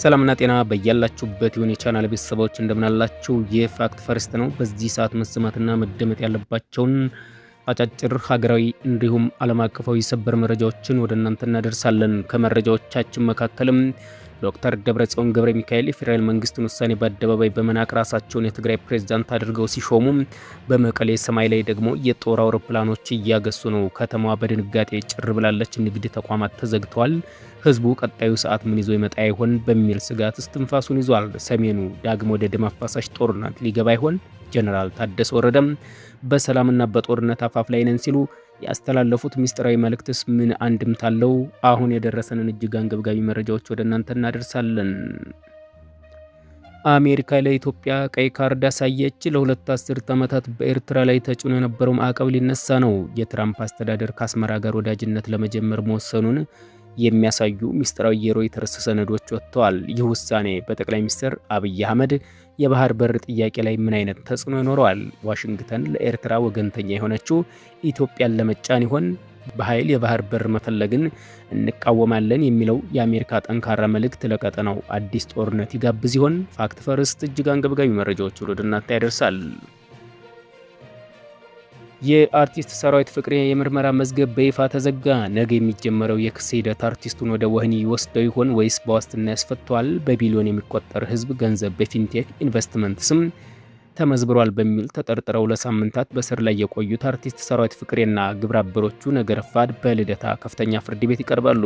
ሰላምና ጤና በያላችሁበት ይሁን የቻናል ቤተሰቦች እንደምናላችሁ። የፋክት ፈርስት ነው። በዚህ ሰዓት መሰማትና መደመጥ ያለባቸውን አጫጭር ሀገራዊ እንዲሁም ዓለም አቀፋዊ ሰበር መረጃዎችን ወደ እናንተ እናደርሳለን። ከመረጃዎቻችን መካከልም ዶክተር ደብረጽዮን ገብረ ሚካኤል የፌዴራል መንግስትን ውሳኔ በአደባባይ በመናቅ ራሳቸውን የትግራይ ፕሬዝዳንት አድርገው ሲሾሙ፣ በመቀሌ ሰማይ ላይ ደግሞ የጦር አውሮፕላኖች እያገሱ ነው። ከተማዋ በድንጋጤ ጭር ብላለች። ንግድ ተቋማት ተዘግተዋል። ህዝቡ ቀጣዩ ሰዓት ምን ይዞ ይመጣ ይሆን በሚል ስጋት እስትንፋሱን ይዟል። ሰሜኑ ዳግም ወደ ደም አፋሳሽ ጦርነት ሊገባ ይሆን? ጀነራል ታደሰ ወረደም በሰላምና በጦርነት አፋፍ ላይ ነን ሲሉ ያስተላለፉት ሚስጥራዊ መልእክትስ ምን አንድምታ አለው? አሁን የደረሰንን እጅግ አንገብጋቢ መረጃዎች ወደ እናንተ እናደርሳለን። አሜሪካ ለኢትዮጵያ ቀይ ካርድ አሳየች። ለሁለት አስርት ዓመታት በኤርትራ ላይ ተጭኖ የነበረው ማዕቀብ ሊነሳ ነው። የትራምፕ አስተዳደር ከአስመራ ጋር ወዳጅነት ለመጀመር መወሰኑን የሚያሳዩ ሚስጥራዊ የሮይተርስ ሰነዶች ወጥተዋል። ይህ ውሳኔ በጠቅላይ ሚኒስትር አብይ አህመድ የባህር በር ጥያቄ ላይ ምን አይነት ተጽዕኖ ይኖረዋል? ዋሽንግተን ለኤርትራ ወገንተኛ የሆነችው ኢትዮጵያን ለመጫን ይሆን? በኃይል የባህር በር መፈለግን እንቃወማለን የሚለው የአሜሪካ ጠንካራ መልእክት ለቀጠናው አዲስ ጦርነት ይጋብዝ ይሆን? ፋክት ፈርስት እጅግ አንገብጋቢ መረጃዎች ወደ እናንተ ያደርሳል። የአርቲስት ሰራዊት ፍቅሬ የምርመራ መዝገብ በይፋ ተዘጋ። ነገ የሚጀመረው የክስ ሂደት አርቲስቱን ወደ ወህኒ ወስደው ይሆን ወይስ በዋስትና ያስፈቷል? በቢሊዮን የሚቆጠር ሕዝብ ገንዘብ በፊንቴክ ኢንቨስትመንት ስም ተመዝብሯል በሚል ተጠርጥረው ለሳምንታት በስር ላይ የቆዩት አርቲስት ሰራዊት ፍቅሬና ግብረ አበሮቹ ነገ ረፋድ በልደታ ከፍተኛ ፍርድ ቤት ይቀርባሉ።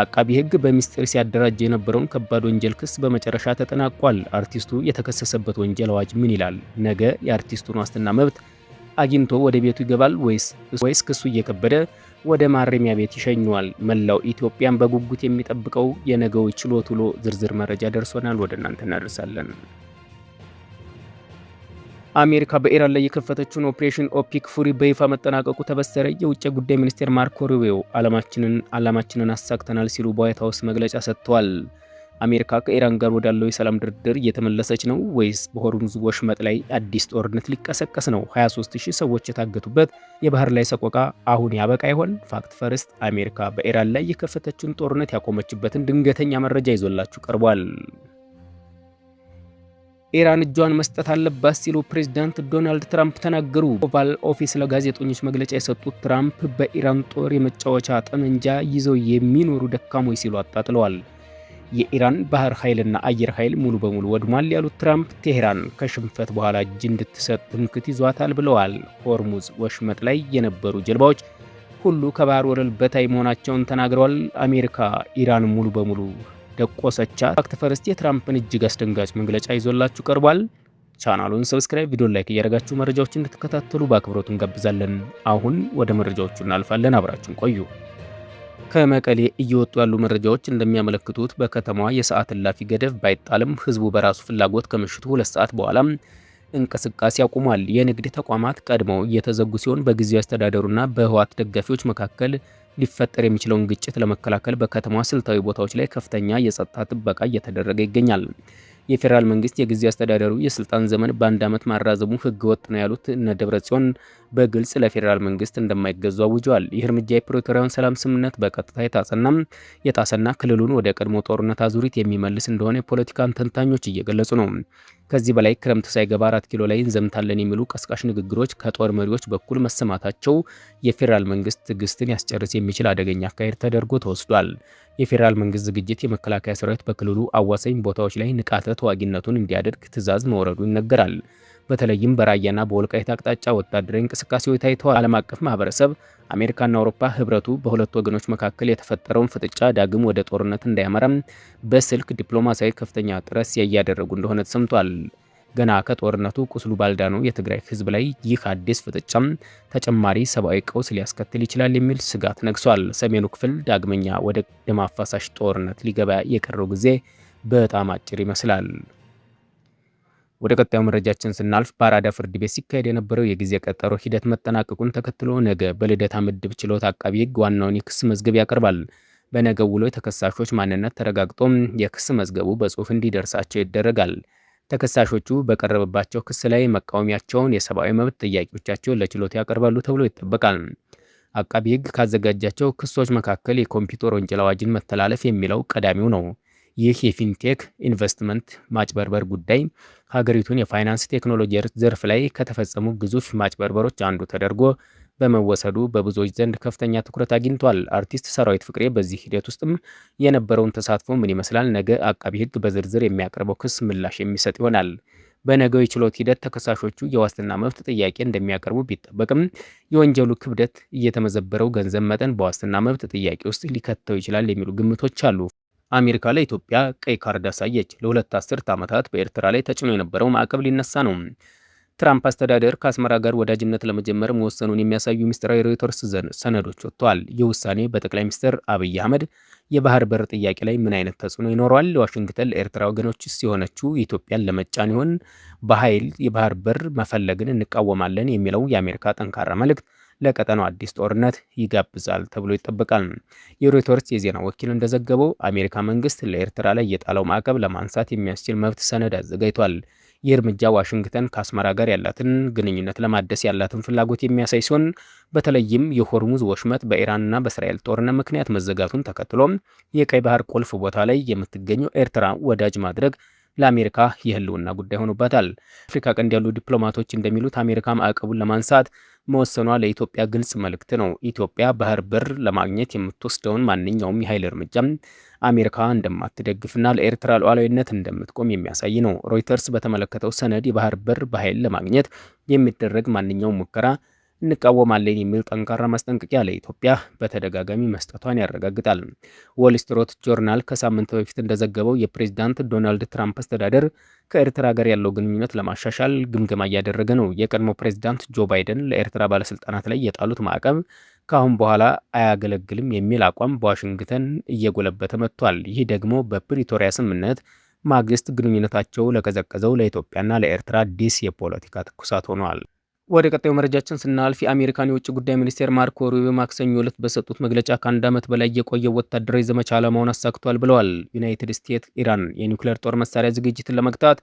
አቃቢ ሕግ በሚስጥር ሲያደራጅ የነበረውን ከባድ ወንጀል ክስ በመጨረሻ ተጠናቋል። አርቲስቱ የተከሰሰበት ወንጀል አዋጅ ምን ይላል? ነገ የአርቲስቱን ዋስትና መብት አግኝቶ ወደ ቤቱ ይገባል ወይስ ክሱ እየከበደ ወደ ማረሚያ ቤት ይሸኘዋል? መላው ኢትዮጵያን በጉጉት የሚጠብቀው የነገው ችሎት ውሎ ዝርዝር መረጃ ደርሶናል፣ ወደ እናንተ እናደርሳለን። አሜሪካ በኢራን ላይ የከፈተችውን ኦፕሬሽን ኦፒክ ፉሪ በይፋ መጠናቀቁ ተበሰረ። የውጭ ጉዳይ ሚኒስቴር ማርኮ ሩቢዮ ዓላማችንን አሳክተናል ሲሉ በዋይት ሀውስ መግለጫ ሰጥተዋል። አሜሪካ ከኢራን ጋር ወዳለው የሰላም ድርድር እየተመለሰች ነው ወይስ በሆርሙዝ ወሽመጥ ላይ አዲስ ጦርነት ሊቀሰቀስ ነው? 23000 ሰዎች የታገቱበት የባህር ላይ ሰቆቃ አሁን ያበቃ ይሆን? ፋክት ፈርስት አሜሪካ በኢራን ላይ የከፈተችውን ጦርነት ያቆመችበትን ድንገተኛ መረጃ ይዞላችሁ ቀርቧል። ኢራን እጇን መስጠት አለባት ሲሉ ፕሬዝዳንት ዶናልድ ትራምፕ ተናገሩ። ኦቫል ኦፊስ ለጋዜጠኞች መግለጫ የሰጡት ትራምፕ በኢራን ጦር የመጫወቻ ጠመንጃ ይዘው የሚኖሩ ደካሞች ሲሉ አጣጥለዋል። የኢራን ባህር ኃይልና አየር ኃይል ሙሉ በሙሉ ወድሟል ያሉት ትራምፕ ቴህራን ከሽንፈት በኋላ እጅ እንድትሰጥ ትምክህት ይዟታል ብለዋል። ሆርሙዝ ወሽመጥ ላይ የነበሩ ጀልባዎች ሁሉ ከባህር ወለል በታይ መሆናቸውን ተናግረዋል። አሜሪካ ኢራን ሙሉ በሙሉ ደቆሰቻት። ፋክት ፈርስት የትራምፕን እጅግ አስደንጋጭ መግለጫ ይዞላችሁ ቀርቧል። ቻናሉን ሰብስክራይብ፣ ቪዲዮ ላይክ እያደረጋችሁ መረጃዎችን እንድትከታተሉ በአክብሮት እንጋብዛለን። አሁን ወደ መረጃዎቹ እናልፋለን። አብራችሁን ቆዩ። ከመቀሌ እየወጡ ያሉ መረጃዎች እንደሚያመለክቱት በከተማዋ የሰዓት እላፊ ገደብ ባይጣልም ህዝቡ በራሱ ፍላጎት ከምሽቱ 2 ሰዓት በኋላ እንቅስቃሴ ያቁሟል። የንግድ ተቋማት ቀድመው እየተዘጉ ሲሆን በጊዜያዊ አስተዳደሩና በህወሓት ደጋፊዎች መካከል ሊፈጠር የሚችለውን ግጭት ለመከላከል በከተማዋ ስልታዊ ቦታዎች ላይ ከፍተኛ የጸጥታ ጥበቃ እየተደረገ ይገኛል። የፌዴራል መንግስት የጊዜያዊ አስተዳደሩ የስልጣን ዘመን በ1 ዓመት ማራዘሙ ህገ ወጥ ነው ያሉት እነ ደብረጽዮን በግልጽ ለፌዴራል መንግስት እንደማይገዙ አውጀዋል። ይህ እርምጃ የፕሪቶሪያውን ሰላም ስምምነት በቀጥታ የጣሰና ክልሉን ወደ ቀድሞ ጦርነት አዙሪት የሚመልስ እንደሆነ የፖለቲካን ተንታኞች እየገለጹ ነው። ከዚህ በላይ ክረምት ሳይገባ 4 ኪሎ ላይ እንዘምታለን የሚሉ ቀስቃሽ ንግግሮች ከጦር መሪዎች በኩል መሰማታቸው የፌዴራል መንግስት ትዕግስትን ያስጨርስ የሚችል አደገኛ አካሄድ ተደርጎ ተወስዷል። የፌዴራል መንግስት ዝግጅት የመከላከያ ሰራዊት በክልሉ አዋሳኝ ቦታዎች ላይ ንቃተ ተዋጊነቱን እንዲያደርግ ትዕዛዝ መውረዱ ይነገራል። በተለይም በራያና በወልቃይት አቅጣጫ ወታደራዊ እንቅስቃሴዎች ታይተዋል። ዓለም አቀፍ ማህበረሰብ አሜሪካና አውሮፓ ህብረቱ በሁለቱ ወገኖች መካከል የተፈጠረውን ፍጥጫ ዳግም ወደ ጦርነት እንዳያመራም በስልክ ዲፕሎማሲያዊ ከፍተኛ ጥረት እያደረጉ እንደሆነ ተሰምቷል። ገና ከጦርነቱ ቁስሉ ባልዳነው የትግራይ ህዝብ ላይ ይህ አዲስ ፍጥጫም ተጨማሪ ሰብአዊ ቀውስ ሊያስከትል ይችላል የሚል ስጋት ነግሷል። ሰሜኑ ክፍል ዳግመኛ ወደ ደም አፋሳሽ ጦርነት ሊገባ የቀረው ጊዜ በጣም አጭር ይመስላል። ወደ ቀጣዩ መረጃችን ስናልፍ በአራዳ ፍርድ ቤት ሲካሄድ የነበረው የጊዜ ቀጠሮ ሂደት መጠናቀቁን ተከትሎ ነገ በልደታ ምድብ ችሎት አቃቢ ህግ ዋናውን የክስ መዝገብ ያቀርባል። በነገው ውሎ የተከሳሾች ማንነት ተረጋግጦ የክስ መዝገቡ በጽሁፍ እንዲደርሳቸው ይደረጋል። ተከሳሾቹ በቀረበባቸው ክስ ላይ መቃወሚያቸውን፣ የሰብአዊ መብት ጥያቄዎቻቸውን ለችሎት ያቀርባሉ ተብሎ ይጠበቃል። አቃቢ ህግ ካዘጋጃቸው ክሶች መካከል የኮምፒውተር ወንጀል አዋጅን መተላለፍ የሚለው ቀዳሚው ነው። ይህ የፊንቴክ ኢንቨስትመንት ማጭበርበር ጉዳይ ሀገሪቱን የፋይናንስ ቴክኖሎጂ ዘርፍ ላይ ከተፈጸሙ ግዙፍ ማጭበርበሮች አንዱ ተደርጎ በመወሰዱ በብዙዎች ዘንድ ከፍተኛ ትኩረት አግኝቷል። አርቲስት ሰራዊት ፍቅሬ በዚህ ሂደት ውስጥም የነበረውን ተሳትፎ ምን ይመስላል? ነገ አቃቢ ሕግ በዝርዝር የሚያቀርበው ክስ ምላሽ የሚሰጥ ይሆናል። በነገው የችሎት ሂደት ተከሳሾቹ የዋስትና መብት ጥያቄ እንደሚያቀርቡ ቢጠበቅም የወንጀሉ ክብደት እየተመዘበረው ገንዘብ መጠን በዋስትና መብት ጥያቄ ውስጥ ሊከተው ይችላል የሚሉ ግምቶች አሉ። አሜሪካ ለኢትዮጵያ ቀይ ካርድ አሳየች። ለ2 አስርት ዓመታት በኤርትራ ላይ ተጭኖ የነበረው ማዕቀብ ሊነሳ ነው። ትራምፕ አስተዳደር ከአስመራ ጋር ወዳጅነት ለመጀመር መወሰኑን የሚያሳዩ ምስጢራዊ ሮይተርስ ሰነዶች ወጥተዋል። ይህ ውሳኔ በጠቅላይ ሚኒስትር አብይ አህመድ የባህር በር ጥያቄ ላይ ምን አይነት ተጽዕኖ ይኖረዋል? ዋሽንግተን ለኤርትራ ወገኖችስ የሆነችው ኢትዮጵያን ለመጫን ይሆን? በኃይል የባህር በር መፈለግን እንቃወማለን የሚለው የአሜሪካ ጠንካራ መልእክት ለቀጠናው አዲስ ጦርነት ይጋብዛል ተብሎ ይጠበቃል። የሮይተርስ የዜና ወኪል እንደዘገበው አሜሪካ መንግስት ለኤርትራ ላይ የጣለው ማዕቀብ ለማንሳት የሚያስችል መብት ሰነድ አዘጋጅቷል። ይህ እርምጃ ዋሽንግተን ከአስመራ ጋር ያላትን ግንኙነት ለማደስ ያላትን ፍላጎት የሚያሳይ ሲሆን በተለይም የሆርሙዝ ወሽመጥ በኢራንና በእስራኤል ጦርነት ምክንያት መዘጋቱን ተከትሎ የቀይ ባህር ቁልፍ ቦታ ላይ የምትገኘው ኤርትራ ወዳጅ ማድረግ ለአሜሪካ የህልውና ጉዳይ ሆኖባታል። አፍሪካ ቀንድ ያሉ ዲፕሎማቶች እንደሚሉት አሜሪካ ማዕቀቡን ለማንሳት መወሰኗ ለኢትዮጵያ ግልጽ መልእክት ነው። ኢትዮጵያ ባህር በር ለማግኘት የምትወስደውን ማንኛውም የኃይል እርምጃ አሜሪካ እንደማትደግፍና ለኤርትራ ሉዓላዊነት እንደምትቆም የሚያሳይ ነው። ሮይተርስ በተመለከተው ሰነድ የባህር በር በኃይል ለማግኘት የሚደረግ ማንኛውም ሙከራ እንቃወማለን የሚል ጠንካራ ማስጠንቀቂያ ለኢትዮጵያ በተደጋጋሚ መስጠቷን ያረጋግጣል። ዎል ስትሪት ጆርናል ከሳምንት በፊት እንደዘገበው የፕሬዝዳንት ዶናልድ ትራምፕ አስተዳደር ከኤርትራ ጋር ያለው ግንኙነት ለማሻሻል ግምገማ እያደረገ ነው። የቀድሞ ፕሬዝዳንት ጆ ባይደን ለኤርትራ ባለስልጣናት ላይ የጣሉት ማዕቀብ ከአሁን በኋላ አያገለግልም የሚል አቋም በዋሽንግተን እየጎለበተ መጥቷል። ይህ ደግሞ በፕሪቶሪያ ስምምነት ማግስት ግንኙነታቸው ለቀዘቀዘው ለኢትዮጵያና ለኤርትራ አዲስ የፖለቲካ ትኩሳት ሆኗል። ወደ ቀጣዩ መረጃችን ስናልፍ የአሜሪካን የውጭ ጉዳይ ሚኒስቴር ማርኮ ሩቢዮ ማክሰኞ ዕለት በሰጡት መግለጫ ከ1 ዓመት በላይ የቆየው ወታደራዊ ዘመቻ ዓላማውን አሳክቷል ብለዋል። ዩናይትድ ስቴትስ ኢራን የኒውክሌር ጦር መሳሪያ ዝግጅትን ለመግታት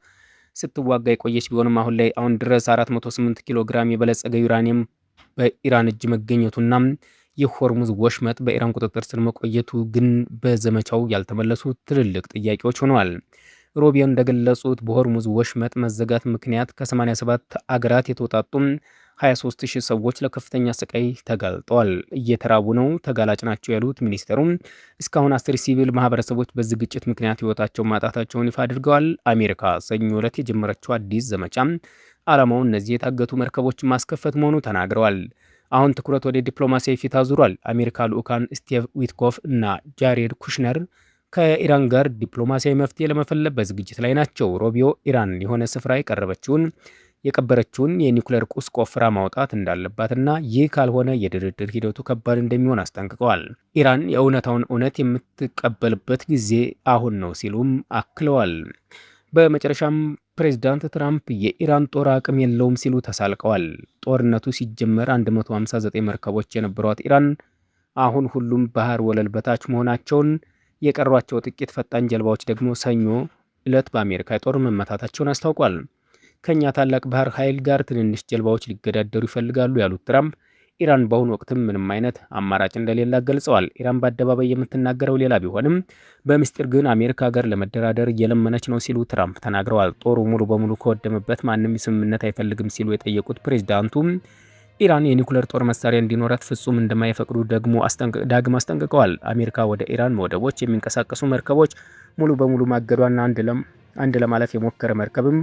ስትዋጋ የቆየች ቢሆንም አሁን ድረስ 408 ኪሎ ግራም የበለጸገ ዩራኒየም በኢራን እጅ መገኘቱና የሆርሙዝ ወሽመጥ በኢራን ቁጥጥር ስር መቆየቱ ግን በዘመቻው ያልተመለሱ ትልልቅ ጥያቄዎች ሆነዋል። ሩቢዮ እንደገለጹት በሆርሙዝ ወሽመጥ መዘጋት ምክንያት ከ87 አገራት የተውጣጡ 23000 ሰዎች ለከፍተኛ ስቃይ ተጋልጠዋል፣ እየተራቡ ነው፣ ተጋላጭ ናቸው ያሉት ሚኒስተሩ እስካሁን 10 ሲቪል ማህበረሰቦች በዚህ ግጭት ምክንያት ህይወታቸውን ማጣታቸውን ይፋ አድርገዋል። አሜሪካ ሰኞ ዕለት የጀመረችው አዲስ ዘመቻ ዓላማው እነዚህ የታገቱ መርከቦችን ማስከፈት መሆኑ ተናግረዋል። አሁን ትኩረት ወደ ዲፕሎማሲያዊ ፊት አዙሯል። አሜሪካ ልዑካን ስቲቭ ዊትኮፍ እና ጃሬድ ኩሽነር ከኢራን ጋር ዲፕሎማሲያዊ መፍትሄ ለመፈለግ በዝግጅት ላይ ናቸው። ሩቢዮ ኢራን የሆነ ስፍራ የቀበረችውን የኒውክሌር ቁስ ቆፍራ ማውጣት እንዳለባትና ይህ ካልሆነ የድርድር ሂደቱ ከባድ እንደሚሆን አስጠንቅቀዋል። ኢራን የእውነታውን እውነት የምትቀበልበት ጊዜ አሁን ነው ሲሉም አክለዋል። በመጨረሻም ፕሬዝዳንት ትራምፕ የኢራን ጦር አቅም የለውም ሲሉ ተሳልቀዋል። ጦርነቱ ሲጀመር 159 መርከቦች የነበሯት ኢራን አሁን ሁሉም ባህር ወለል በታች መሆናቸውን፣ የቀሯቸው ጥቂት ፈጣን ጀልባዎች ደግሞ ሰኞ ዕለት በአሜሪካ ጦር መመታታቸውን አስታውቋል። ከኛ ታላቅ ባህር ኃይል ጋር ትንንሽ ጀልባዎች ሊገዳደሩ ይፈልጋሉ ያሉት ትራምፕ ኢራን በአሁኑ ወቅትም ምንም አይነት አማራጭ እንደሌላ ገልጸዋል። ኢራን በአደባባይ የምትናገረው ሌላ ቢሆንም በምስጢር ግን አሜሪካ ጋር ለመደራደር እየለመነች ነው ሲሉ ትራምፕ ተናግረዋል። ጦሩ ሙሉ በሙሉ ከወደመበት ማንም ስምምነት አይፈልግም ሲሉ የጠየቁት ፕሬዝዳንቱ ኢራን የኒውክሌር ጦር መሳሪያ እንዲኖራት ፍጹም እንደማይፈቅዱ ዳግም አስጠንቅቀዋል። አሜሪካ ወደ ኢራን ወደቦች የሚንቀሳቀሱ መርከቦች ሙሉ በሙሉ ማገዷና አንድ ለማለፍ የሞከረ መርከብም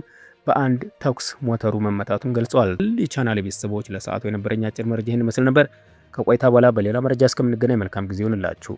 በአንድ ተኩስ ሞተሩ መመታቱን ገልጸዋል። የቻናል ቤተሰቦች ለሰዓቱ የነበረኝ አጭር መረጃ ይህን ይመስል ነበር። ከቆይታ በኋላ በሌላ መረጃ እስከምንገናኝ መልካም ጊዜ ይሁንላችሁ።